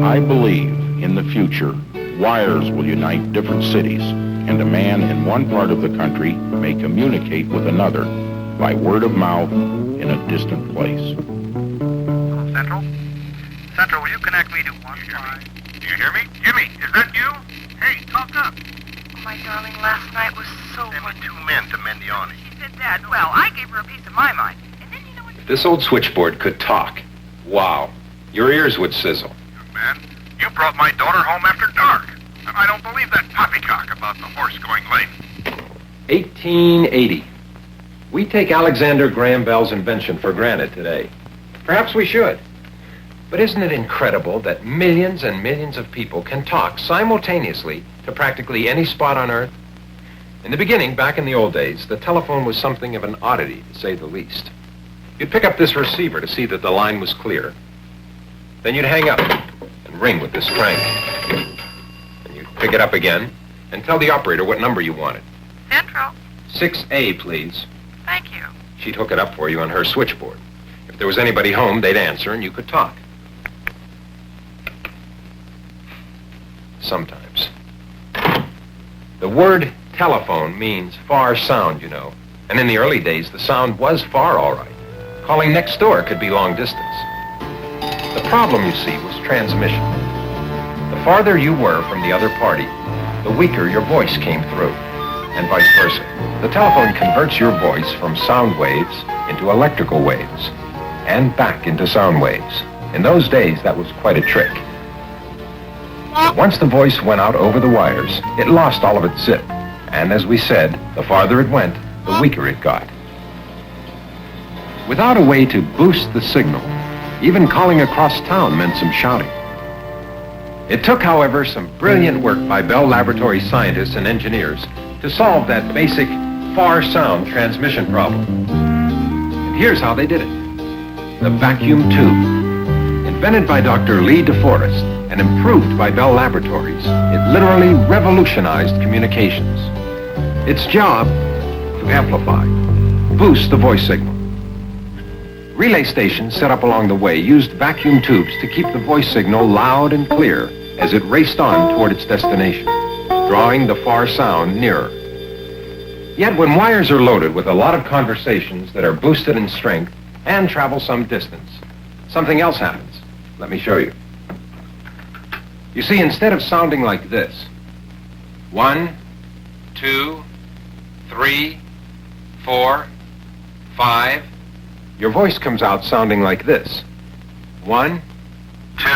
I believe in the future, wires will unite different cities, and a man in one part of the country may communicate with another by word of mouth in a distant place. Central? Central, will you connect me to 1-5? Do you hear me? Jimmy, is that you? Hey, talk up. Oh, my darling, last night was so Send me wonderful. 2 men to mend the awning. She said that. Well, I gave her a piece of my mind. And then you know what... If this old switchboard could talk, wow, your ears would sizzle. Man, you brought my daughter home after dark. And I don't believe that poppycock about the horse going late. 1880. We take Alexander Graham Bell's invention for granted today. Perhaps we should. But isn't it incredible that millions and millions of people can talk simultaneously to practically any spot on Earth? In the beginning, back in the old days, the telephone was something of an oddity, to say the least. You'd pick up this receiver to see that the line was clear. Then you'd hang up and ring with this crank. And you'd pick it up again and tell the operator what number you wanted. Central. 6A, please. Thank you. She'd hook it up for you on her switchboard. If there was anybody home, they'd answer and you could talk. Sometimes. The word telephone means far sound, you know. And in the early days, the sound was far, all right. Calling next door could be long distance. The problem, you see, was transmission. The farther you were from the other party, the weaker your voice came through, and vice versa. The telephone converts your voice from sound waves into electrical waves, and back into sound waves. In those days, that was quite a trick. But once the voice went out over the wires, it lost all of its zip. And as we said, the farther it went, the weaker it got. Without a way to boost the signal, even calling across town meant some shouting. It took, however, some brilliant work by Bell Laboratory scientists and engineers to solve that basic far sound transmission problem. And here's how they did it. The vacuum tube. Invented by Dr. Lee DeForest and improved by Bell Laboratories, it literally revolutionized communications. Its job, to amplify, boost the voice signal. Relay stations set up along the way used vacuum tubes to keep the voice signal loud and clear as it raced on toward its destination, drawing the far sound nearer. Yet when wires are loaded with a lot of conversations that are boosted in strength and travel some distance, something else happens. Let me show you. You see, instead of sounding like this, 1, 2, 3, 4, 5, your voice comes out sounding like this. 1, 2,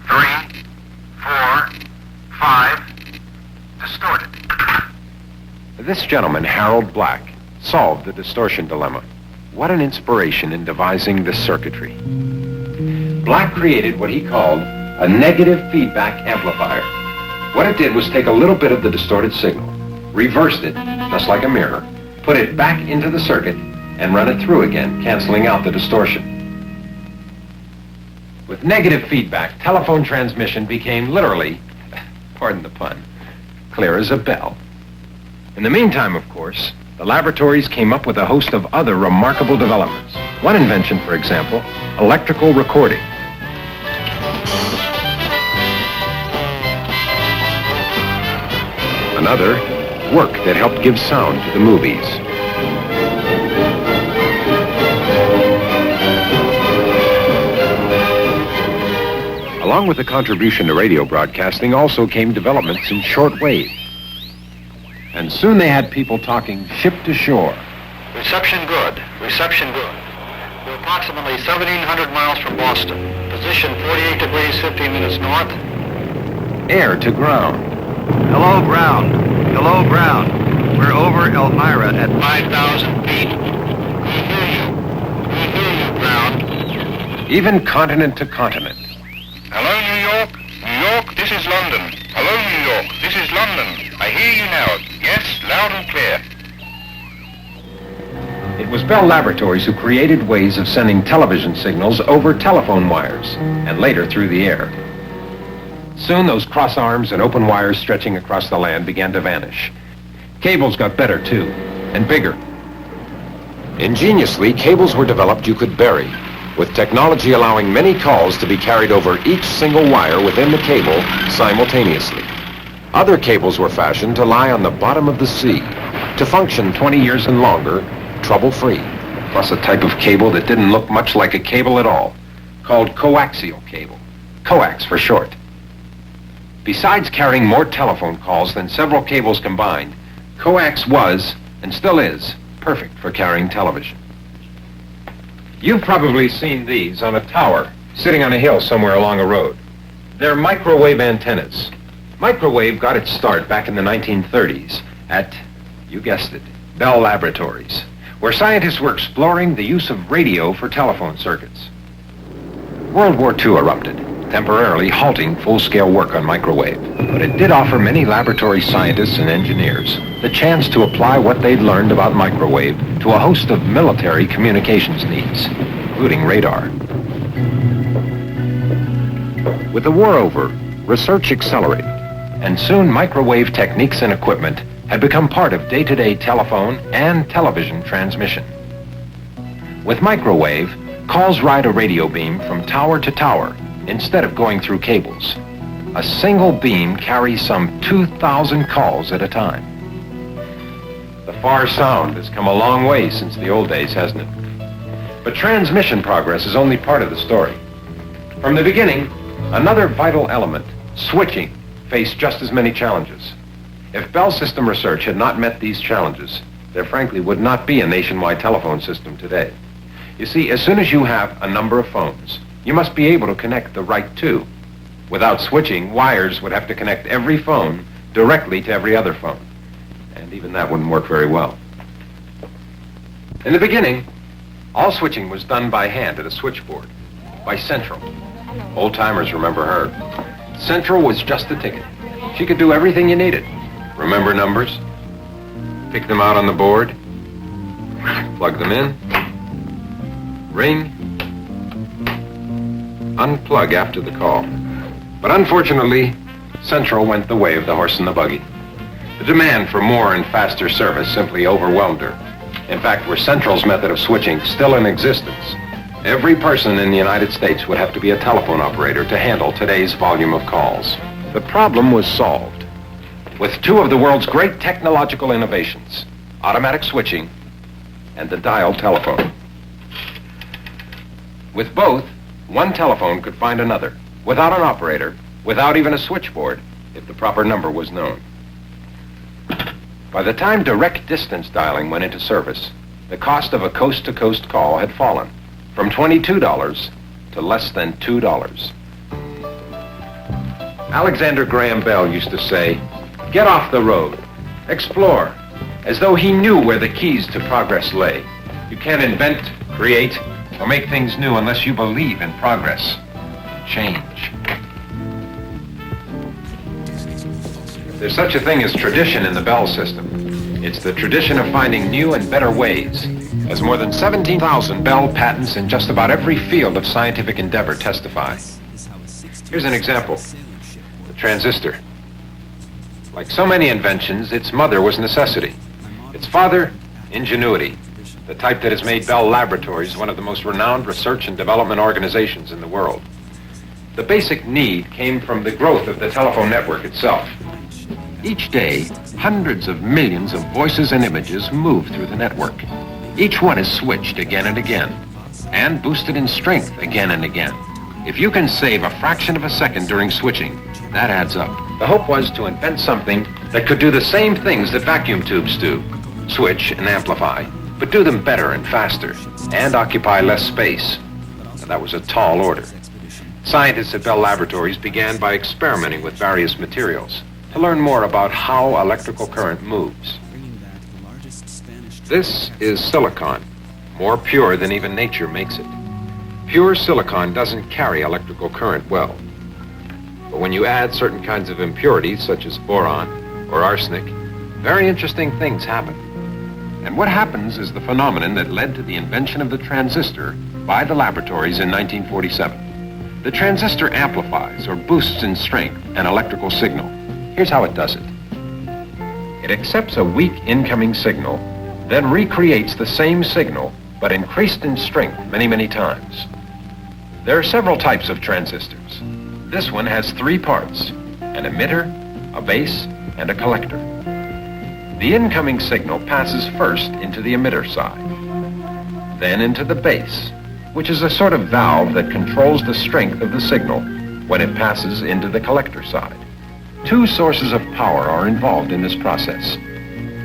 3, 4, 5. Distorted. This gentleman, Harold Black, solved the distortion dilemma. What an inspiration in devising this circuitry. Black created what he called a negative feedback amplifier. What it did was take a little bit of the distorted signal, reversed it, just like a mirror, put it back into the circuit, and run it through again, canceling out the distortion. With negative feedback, telephone transmission became literally, pardon the pun, clear as a bell. In the meantime, of course, the laboratories came up with a host of other remarkable developments. One invention, for example, electrical recording. Another, work that helped give sound to the movies. Along with the contribution to radio broadcasting also came developments in shortwave. And soon they had people talking ship to shore. Reception good. Reception good. We're approximately 1,700 miles from Boston. Position 48 degrees, 15 minutes north. Air to ground. Hello, ground. Hello, ground. We're over Elmira at 5,000 feet. We hear you. We hear you, ground. Even continent to continent. Hello, New York. New York, this is London. Hello, New York. This is London. I hear you now. Yes, loud and clear. It was Bell Laboratories who created ways of sending television signals over telephone wires, and later through the air. Soon those cross arms and open wires stretching across the land began to vanish. Cables got better, too, and bigger. Ingeniously, cables were developed you could bury, with technology allowing many calls to be carried over each single wire within the cable simultaneously. Other cables were fashioned to lie on the bottom of the sea, to function 20 years and longer, trouble-free. Plus a type of cable that didn't look much like a cable at all, called coaxial cable. Coax for short. Besides carrying more telephone calls than several cables combined, coax was, and still is, perfect for carrying television. You've probably seen these on a tower, sitting on a hill somewhere along a road. They're microwave antennas. Microwave got its start back in the 1930s at, you guessed it, Bell Laboratories, where scientists were exploring the use of radio for telephone circuits. World War II erupted, temporarily halting full-scale work on microwave, but it did offer many laboratory scientists and engineers the chance to apply what they'd learned about microwave to a host of military communications needs, including radar. With the war over, research accelerated, and soon microwave techniques and equipment had become part of day-to-day telephone and television transmission. With microwave, calls ride a radio beam from tower to tower instead of going through cables. A single beam carries some 2,000 calls at a time. The far sound has come a long way since the old days, hasn't it? But transmission progress is only part of the story. From the beginning, another vital element, switching, faced just as many challenges. If Bell System research had not met these challenges, there frankly would not be a nationwide telephone system today. You see, as soon as you have a number of phones, you must be able to connect the right two. Without switching, wires would have to connect every phone directly to every other phone. And even that wouldn't work very well. In the beginning, all switching was done by hand at a switchboard, by Central. Old-timers remember her. Central was just a ticket. She could do everything you needed. Remember numbers, pick them out on the board, plug them in, ring, unplug after the call. But unfortunately, Central went the way of the horse and the buggy. The demand for more and faster service simply overwhelmed her. In fact, were Central's method of switching still in existence, every person in the United States would have to be a telephone operator to handle today's volume of calls. The problem was solved with two of the world's great technological innovations, automatic switching and the dial telephone. With both, one telephone could find another, without an operator, without even a switchboard, if the proper number was known. By the time direct distance dialing went into service, the cost of a coast-to-coast call had fallen from $22 to less than $2. Alexander Graham Bell used to say, "Get off the road, explore," as though he knew where the keys to progress lay. You can't invent, create, or make things new unless you believe in progress, change. There's such a thing as tradition in the Bell system. It's the tradition of finding new and better ways, as more than 17,000 Bell patents in just about every field of scientific endeavor testify. Here's an example. The transistor. Like so many inventions, its mother was necessity. Its father, ingenuity, the type that has made Bell Laboratories one of the most renowned research and development organizations in the world. The basic need came from the growth of the telephone network itself. Each day, hundreds of millions of voices and images move through the network. Each one is switched again and again, and boosted in strength again and again. If you can save a fraction of a second during switching, that adds up. The hope was to invent something that could do the same things that vacuum tubes do, switch and amplify, but do them better and faster, and occupy less space. And that was a tall order. Scientists at Bell Laboratories began by experimenting with various materials to learn more about how electrical current moves. This is silicon, more pure than even nature makes it. Pure silicon doesn't carry electrical current well. But when you add certain kinds of impurities, such as boron or arsenic, very interesting things happen. And what happens is the phenomenon that led to the invention of the transistor by the laboratories in 1947. The transistor amplifies or boosts in strength an electrical signal. Here's how it does it. It accepts a weak incoming signal, then recreates the same signal, but increased in strength many, many times. There are several types of transistors. This one has three parts: an emitter, a base, and a collector. The incoming signal passes first into the emitter side, then into the base, which is a sort of valve that controls the strength of the signal when it passes into the collector side. Two sources of power are involved in this process: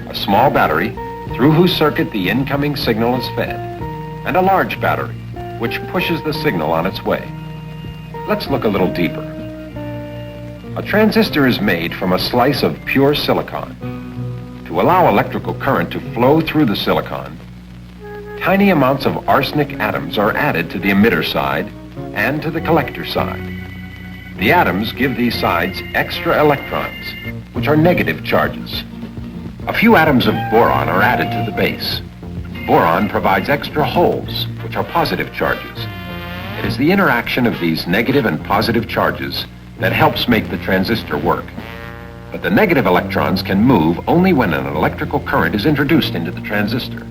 a small battery, through whose circuit the incoming signal is fed, and a large battery, which pushes the signal on its way. Let's look a little deeper. A transistor is made from a slice of pure silicon. To allow electrical current to flow through the silicon, tiny amounts of arsenic atoms are added to the emitter side and to the collector side. The atoms give these sides extra electrons, which are negative charges. A few atoms of boron are added to the base. Boron provides extra holes, which are positive charges. It is the interaction of these negative and positive charges that helps make the transistor work. But the negative electrons can move only when an electrical current is introduced into the transistor.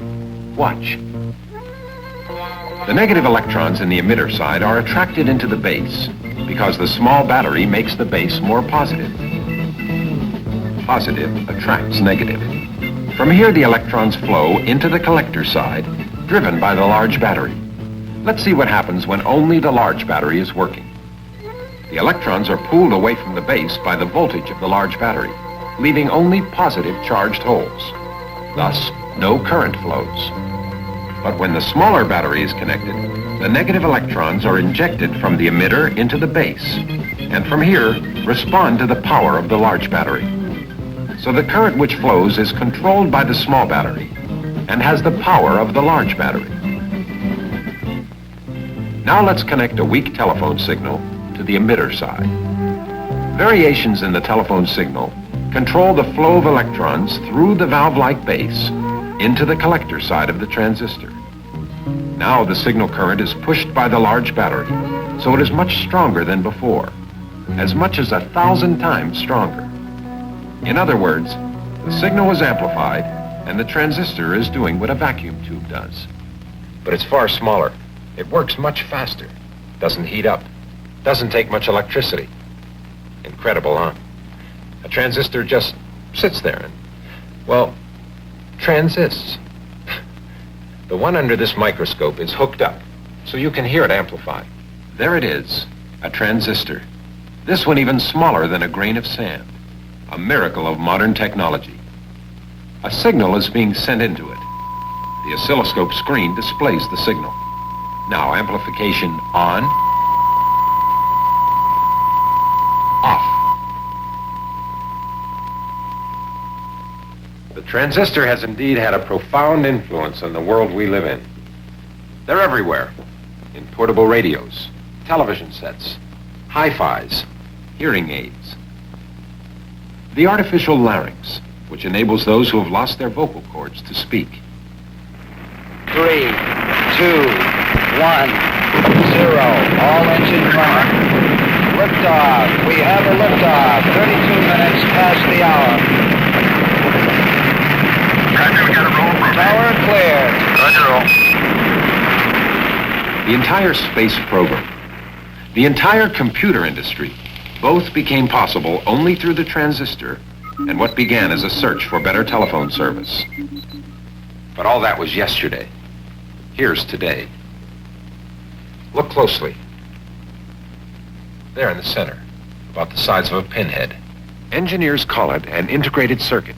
Watch. The negative electrons in the emitter side are attracted into the base because the small battery makes the base more positive. Positive attracts negative. From here, the electrons flow into the collector side, driven by the large battery. Let's see what happens when only the large battery is working. The electrons are pulled away from the base by the voltage of the large battery, leaving only positive charged holes. Thus, no current flows. But when the smaller battery is connected, the negative electrons are injected from the emitter into the base, and from here respond to the power of the large battery. So the current which flows is controlled by the small battery and has the power of the large battery. Now let's connect a weak telephone signal to the emitter side. Variations in the telephone signal control the flow of electrons through the valve-like base into the collector side of the transistor. Now the signal current is pushed by the large battery, so it is much stronger than before, as much as 1,000 times stronger. In other words, the signal is amplified and the transistor is doing what a vacuum tube does. But it's far smaller. It works much faster, doesn't heat up, doesn't take much electricity. Incredible, huh? A transistor just sits there and, well, transists. The one under this microscope is hooked up, so you can hear it amplify. There it is, a transistor. This one even smaller than a grain of sand. A miracle of modern technology. A signal is being sent into it. The oscilloscope screen displays the signal. Now, amplification on, off. The transistor has indeed had a profound influence on the world we live in. They're everywhere, in portable radios, television sets, hi-fis, hearing aids. The artificial larynx, which enables those who have lost their vocal cords to speak. 3, 2, 1, 0. All engines running. Liftoff. We have a liftoff. 32 minutes past the hour. Roger, we got a roll from Tower clear. Roger, roll. The entire space program, the entire computer industry, both became possible only through the transistor and what began as a search for better telephone service. But all that was yesterday. Here's today. Look closely. There in the center, about the size of a pinhead. Engineers call it an integrated circuit.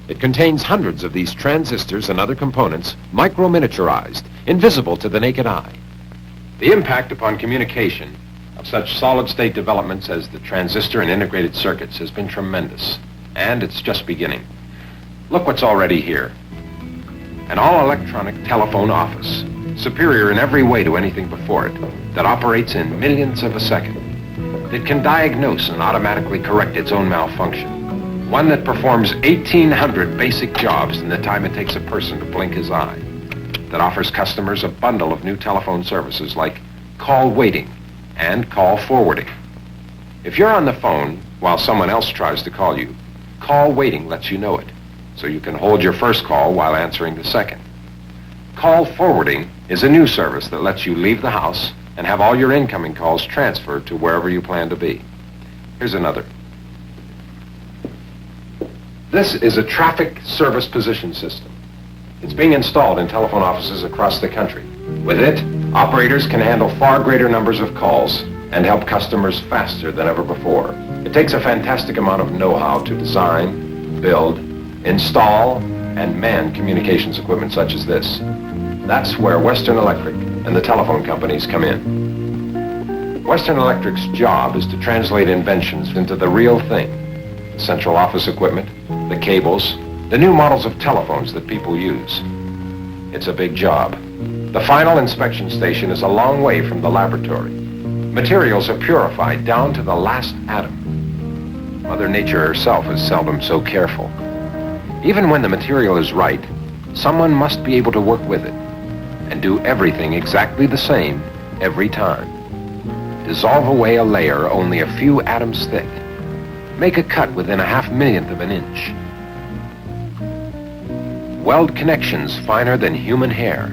It contains hundreds of these transistors and other components, micro-miniaturized, invisible to the naked eye. The impact upon communication of such solid-state developments as the transistor and integrated circuits has been tremendous, and it's just beginning. Look what's already here. An all-electronic telephone office, superior in every way to anything before it, that operates in millionths of a second. It can diagnose and automatically correct its own malfunction. One that performs 1,800 basic jobs in the time it takes a person to blink his eye. That offers customers a bundle of new telephone services like call waiting and call forwarding. If you're on the phone while someone else tries to call you, call waiting lets you know it, so you can hold your first call while answering the second. Call forwarding is a new service that lets you leave the house and have all your incoming calls transferred to wherever you plan to be. Here's another. This is a traffic service position system. It's being installed in telephone offices across the country. With it, operators can handle far greater numbers of calls and help customers faster than ever before. It takes a fantastic amount of know-how to design, build, install, and man communications equipment such as this. That's where Western Electric and the telephone companies come in. Western Electric's job is to translate inventions into the real thing. The central office equipment, the cables, the new models of telephones that people use. It's a big job. The final inspection station is a long way from the laboratory. Materials are purified down to the last atom. Mother Nature herself is seldom so careful. Even when the material is right, someone must be able to work with it and do everything exactly the same every time. Dissolve away a layer only a few atoms thick. Make a cut within a 0.5 of an inch. Weld connections finer than human hair.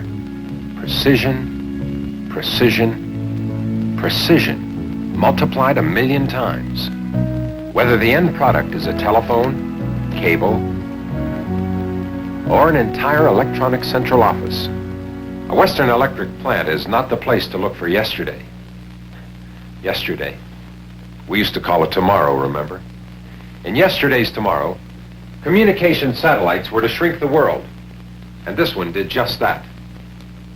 Precision, precision, precision, multiplied 1,000,000 times. Whether the end product is a telephone, cable, or an entire electronic central office, a Western Electric plant is not the place to look for yesterday. Yesterday. We used to call it tomorrow, remember? In yesterday's tomorrow, communication satellites were to shrink the world, and this one did just that.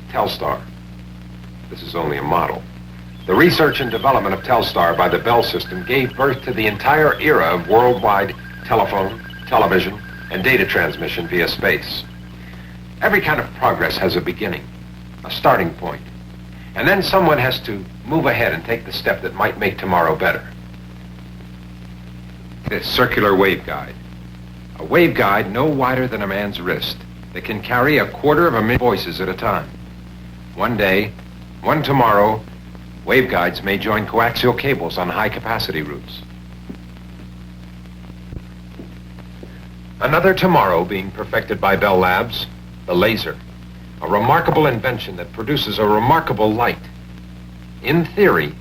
Telstar. This is only a model. The research and development of Telstar by the Bell system gave birth to the entire era of worldwide telephone, television, and data transmission via space. Every kind of progress has a beginning, a starting point, and then someone has to move ahead and take the step that might make tomorrow better. This circular waveguide. A waveguide no wider than a man's wrist that can carry 250,000 voices at a time. One day, one tomorrow, waveguides may join coaxial cables on high-capacity routes. Another tomorrow being perfected by Bell Labs, the laser. A remarkable invention that produces a remarkable light. In theory,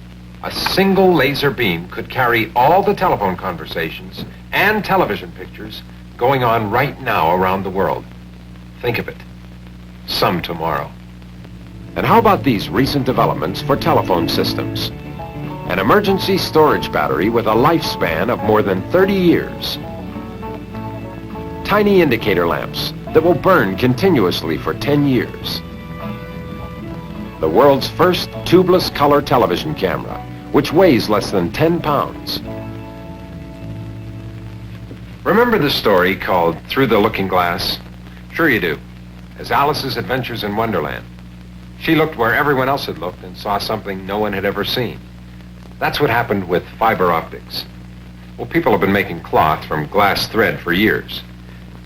a single laser beam could carry all the telephone conversations and television pictures going on right now around the world. Think of it. Some tomorrow. And how about these recent developments for telephone systems? An emergency storage battery with a lifespan of more than 30 years. Tiny indicator lamps that will burn continuously for 10 years. The world's first tubeless color television camera, which weighs less than 10 pounds. Remember the story called Through the Looking Glass? Sure you do. As Alice's Adventures in Wonderland. She looked where everyone else had looked and saw something no one had ever seen. That's what happened with fiber optics. Well, people have been making cloth from glass thread for years.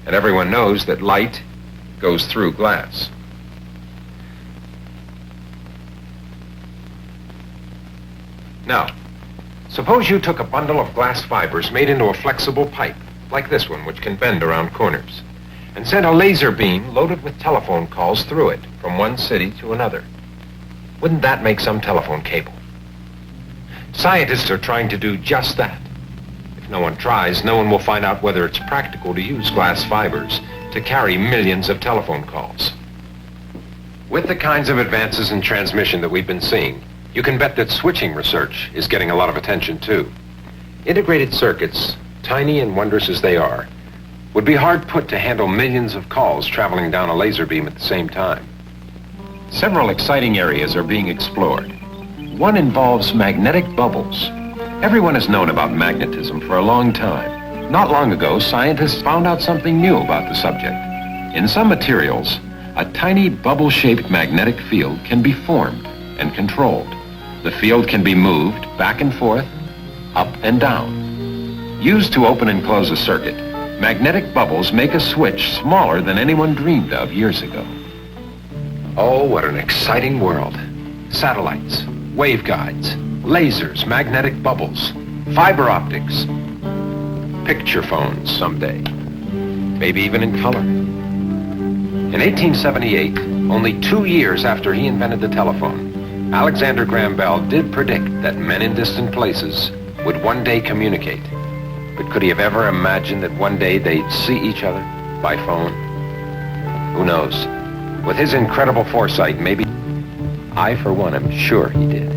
And everyone knows that light goes through glass. Now, suppose you took a bundle of glass fibers made into a flexible pipe, like this one, which can bend around corners, and sent a laser beam loaded with telephone calls through it from one city to another. Wouldn't that make some telephone cable? Scientists are trying to do just that. If no one tries, no one will find out whether it's practical to use glass fibers to carry millions of telephone calls. With the kinds of advances in transmission that we've been seeing, you can bet that switching research is getting a lot of attention too. Integrated circuits, tiny and wondrous as they are, would be hard put to handle millions of calls traveling down a laser beam at the same time. Several exciting areas are being explored. One involves magnetic bubbles. Everyone has known about magnetism for a long time. Not long ago, scientists found out something new about the subject. In some materials, a tiny bubble-shaped magnetic field can be formed and controlled. The field can be moved back and forth, up and down. Used to open and close a circuit, magnetic bubbles make a switch smaller than anyone dreamed of years ago. Oh, what an exciting world. Satellites, waveguides, lasers, magnetic bubbles, fiber optics, picture phones someday, maybe even in color. In 1878, only 2 years after he invented the telephone, Alexander Graham Bell did predict that men in distant places would one day communicate. But could he have ever imagined that one day they'd see each other by phone? Who knows? With his incredible foresight, maybe. I, for one, am sure he did.